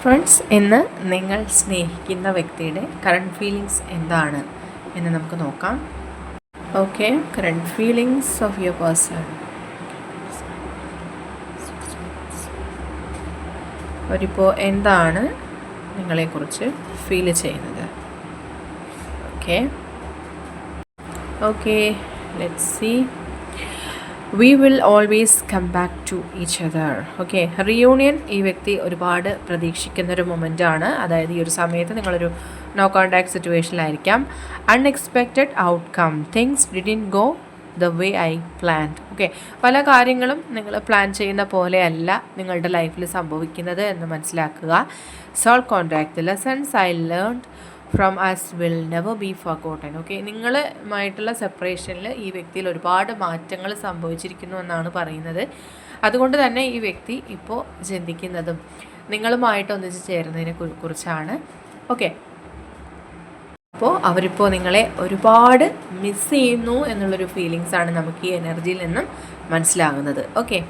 Friends, ഇന്ന് നിങ്ങൾ സ്നേഹിക്കുന്ന വ്യക്തിയുടെ കറണ്ട് ഫീലിങ്സ് എന്താണ് എന്ന് നമുക്ക് നോക്കാം. Okay, current feelings of your person. അവരിപ്പോൾ എന്താണ് നിങ്ങളെക്കുറിച്ച് ഫീൽ ചെയ്യുന്നത്? Okay, let's see. We will always come back to each other. Okay, reunion ഈ വ്യക്തി ഒരുപാട് പ്രതീക്ഷിക്കുന്നൊരു മൊമെൻ്റാണ്. അതായത് ഈ ഒരു സമയത്ത് നിങ്ങളൊരു നോ കോൺടാക്ട് സിറ്റുവേഷനിലായിരിക്കാം. Unexpected outcome, things didn't go the way I planned. Okay, പല കാര്യങ്ങളും നിങ്ങൾ പ്ലാൻ ചെയ്യുന്ന പോലെയല്ല നിങ്ങളുടെ ലൈഫിൽ സംഭവിക്കുന്നത് എന്ന് മനസ്സിലാക്കുക. Soul contract, lessons I learned from us will never be forgotten. Okay, നിങ്ങളുമായിട്ടുള്ള സെപ്പറേഷനിൽ ഈ വ്യക്തിയിൽ ഒരുപാട് മാറ്റങ്ങൾ സംഭവിച്ചിരിക്കുന്നു എന്നാണ് പറയുന്നത്. അതുകൊണ്ട് തന്നെ ഈ വ്യക്തി ഇപ്പോൾ ചിന്തിക്കുന്നതും നിങ്ങളുമായിട്ട് ഒന്നിച്ച് ചേരുന്നതിനെ കുറിച്ചാണ്. ഓക്കെ, അപ്പോൾ അവരിപ്പോൾ നിങ്ങളെ ഒരുപാട് മിസ് ചെയ്യുന്നു എന്നുള്ളൊരു ഫീലിങ്സാണ് നമുക്ക് ഈ എനർജിയിൽ നിന്നും മനസ്സിലാകുന്നത്. ഓക്കെ.